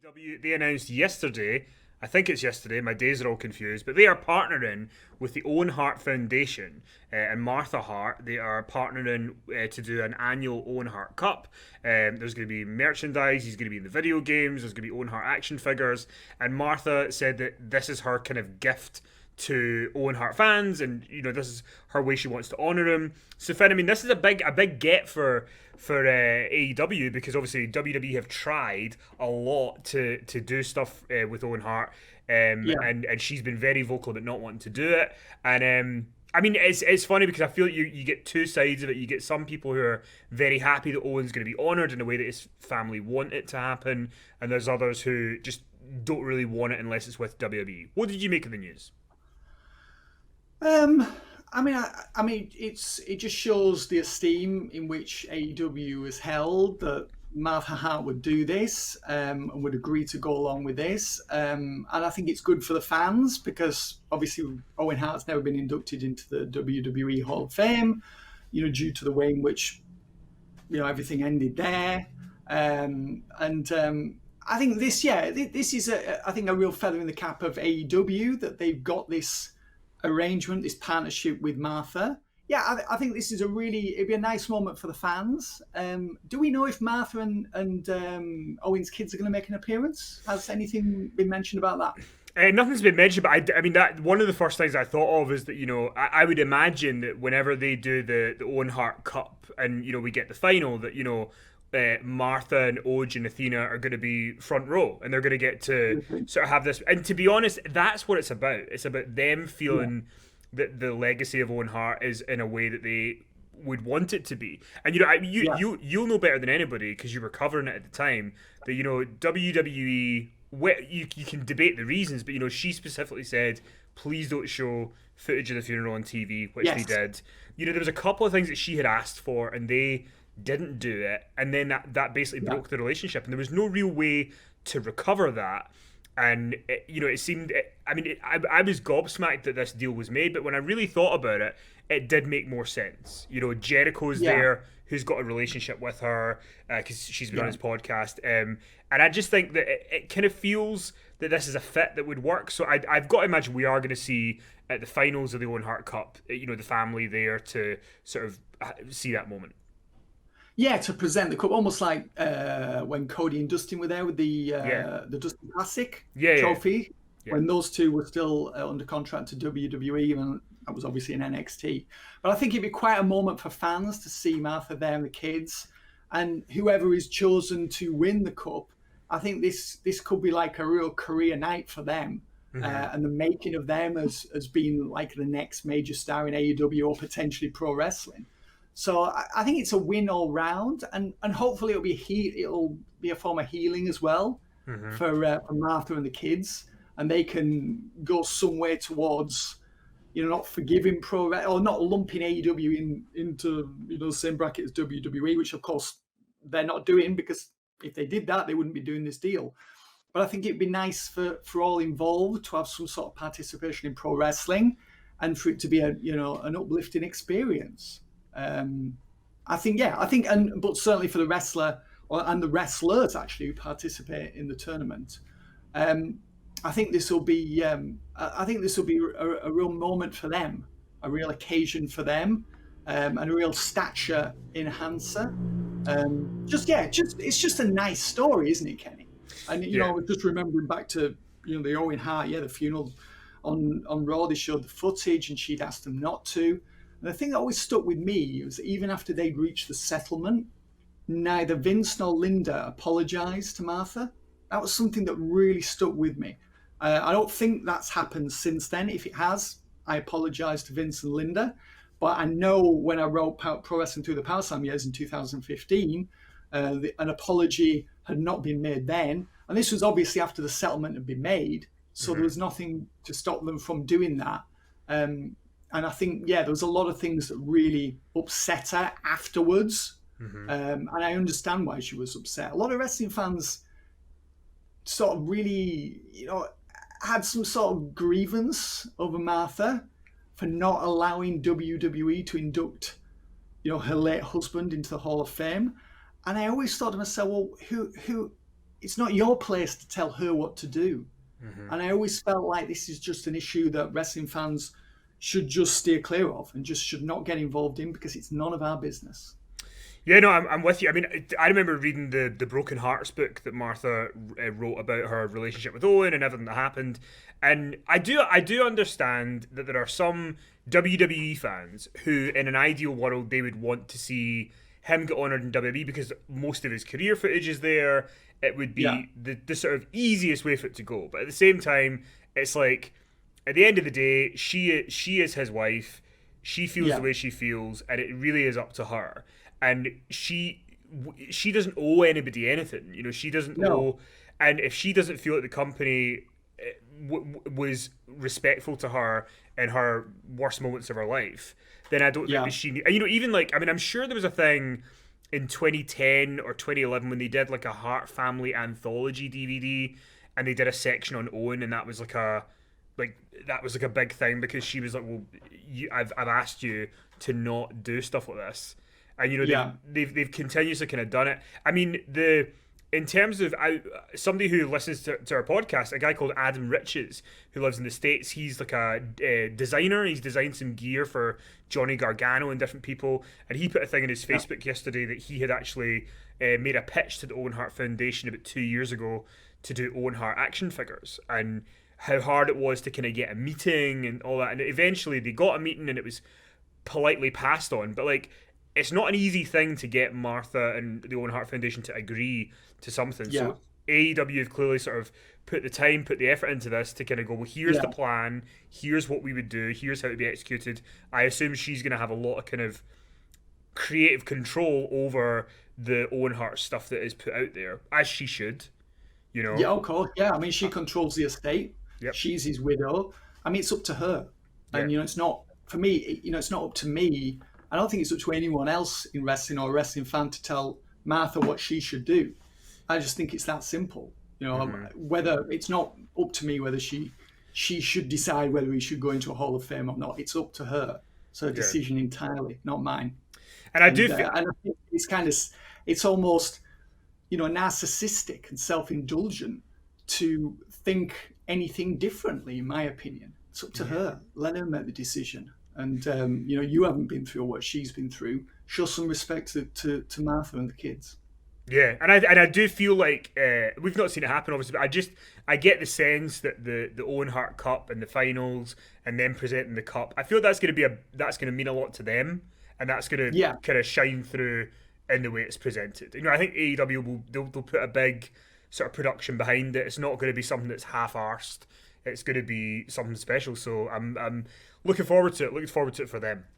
AEW, they announced yesterday, I think it's yesterday, my days are all confused, but they are partnering with the Owen Hart Foundation and Martha Hart. They are partnering to do an annual Owen Hart Cup. There's going to be merchandise, he's going to be in the video games, there's going to be Owen Hart action figures, and Martha said that this is her kind of gift to Owen Hart fans, and this is her way she wants to honour him. So Finn, I mean, this is a big get for AEW, because obviously WWE have tried a lot to do stuff with Owen Hart, and she's been very vocal about not wanting to do it. And I mean, it's funny because I feel like you get two sides of it. You get some people who are very happy that Owen's going to be honoured in a way that his family want it to happen, and there's others who just don't really want it unless it's with WWE. What did you make of the news? I mean, it just shows the esteem in which AEW has held that Martha Hart would do this and would agree to go along with this. And I think it's good for the fans because obviously Owen Hart's never been inducted into the WWE Hall of Fame, due to the way in which everything ended there. I think this is a real feather in the cap of AEW that they've got this arrangement, this partnership with Martha. Yeah, I think this is it'd be a nice moment for the fans. Do we know if Martha and Owen's kids are going to make an appearance? Has anything been mentioned about that? Nothing's been mentioned, but I mean, that one of the first things I thought of is that I would imagine that whenever they do the Owen Hart Cup and we get the final, that Martha and Oj and Athena are going to be front row, and they're going to get to sort of have this. And to be honest, that's what it's about. It's about them feeling that the legacy of Owen Hart is in a way that they would want it to be. And you'll know better than anybody because you were covering it at the time that WWE. You can debate the reasons, but she specifically said, please don't show footage of the funeral on TV, which they did. There was a couple of things that she had asked for, and they didn't do it, and then that basically broke the relationship, and there was no real way to recover that. And it seemed, I was gobsmacked that this deal was made, but when I really thought about it, it did make more sense. Jericho's there, who's got a relationship with her because she's been on his podcast, and I just think that it kind of feels that this is a fit that would work. So I've got to imagine we are going to see at the finals of the Owen Hart Cup, the family there to sort of see that moment. Yeah, to present the cup, almost like when Cody and Dustin were there with the Dustin Classic trophy, when those two were still under contract to WWE, and that was obviously in NXT. But I think it'd be quite a moment for fans to see Martha there and the kids, and whoever is chosen to win the cup. I think this could be like a real career night for them, and the making of them as being like the next major star in AEW or potentially pro wrestling. So I think it's a win all round, and hopefully it'll be a form of healing as well for Martha and the kids, and they can go some way towards, not forgiving or not lumping AEW into the same bracket as WWE, which of course they're not doing, because if they did that, they wouldn't be doing this deal. But I think it'd be nice for all involved to have some sort of participation in pro wrestling, and for it to be an uplifting experience. But certainly for the wrestler and the wrestlers actually who participate in the tournament, I think this will be a real moment for them, a real occasion for them, and a real stature enhancer. It's just a nice story, isn't it, Kenny? And I was just remembering back to the Owen Hart, the funeral on Raw. They showed the footage, and she'd asked them not to. And the thing that always stuck with me was that even after they'd reached the settlement, neither Vince nor Linda apologized to Martha. That was something that really stuck with me. I don't think that's happened since then. If it has, I apologize to Vince and Linda. But I know when I wrote Pro Wrestling Through the Power Slam years in 2015, an apology had not been made then. And this was obviously after the settlement had been made. So there was nothing to stop them from doing that. And I think, there was a lot of things that really upset her afterwards. And I understand why she was upset. A lot of wrestling fans sort of really, had some sort of grievance over Martha for not allowing WWE to induct, her late husband into the Hall of Fame. And I always thought to myself, well, it's not your place to tell her what to do. Mm-hmm. And I always felt like this is just an issue that wrestling fans should just steer clear of and just should not get involved in, because it's none of our business. Yeah, no, I'm with you. I mean, I remember reading the Broken Hearts book that Martha wrote about her relationship with Owen and everything that happened, and I do understand that there are some WWE fans who, in an ideal world, they would want to see him get honored in WWE because most of his career footage is there. It would Yeah, be the sort of easiest way for it to go, but at the same time, it's like at the end of the day, she is his wife. She feels the yeah, way she feels, and it really is up to her. And she doesn't owe anybody anything. You know, she doesn't no, owe. And if she doesn't feel that the company was respectful to her in her worst moments of her life, then I don't think yeah, that she. And, you know, even like, I mean, I'm sure there was a thing in 2010 or 2011 when they did like a Hart Family anthology DVD, and they did a section on Owen, and that was like that was like a big thing because she was like, well, I've asked you to not do stuff like this, and you know yeah, they've continuously kind of done it. I mean, the in terms of somebody who listens to our podcast, a guy called Adam Riches who lives in the States. He's like a designer. He's designed some gear for Johnny Gargano and different people, and he put a thing in his yeah, Facebook yesterday that he had actually made a pitch to the Owen Hart Foundation about 2 years ago to do Owen Hart action figures, and how hard it was to kind of get a meeting and all that. And eventually they got a meeting and it was politely passed on. But like, it's not an easy thing to get Martha and the Owen Hart Foundation to agree to something. yeah, So AEW have clearly sort of put the time, put the effort into this to kind of go, well, here's the yeah. plan, here's what we would do, here's how it would be executed. I assume she's going to have a lot of kind of creative control over the Owen Hart stuff that is put out there, as she should, you know? Yeah, of course. Yeah, I mean, she controls the estate. Yep. She's his widow. I mean, it's up to her. Yeah. And, it's not, for me, it's not up to me. I don't think it's up to anyone else in wrestling or a wrestling fan to tell Martha what she should do. I just think it's that simple. Mm-hmm. Whether it's not up to me whether she should decide whether he should go into a Hall of Fame or not. It's up to her. It's her Yeah. decision entirely, not mine. And I do feel, And I think it's it's almost narcissistic and self-indulgent to think anything differently, in my opinion. It's up to yeah. her. Let her make the decision. And you haven't been through what she's been through. Show some respect to Martha and the kids. Yeah, and I do feel like we've not seen it happen, obviously, but I get the sense that the Owen Hart Cup and the finals and them presenting the cup, I feel that's going to mean a lot to them, and that's going to Yeah, kind of shine through in the way it's presented. You know, I think AEW they'll put a big sort of production behind it. It's not going to be something that's half-arsed. It's going to be something special. So I'm looking forward to it. Looking forward to it for them.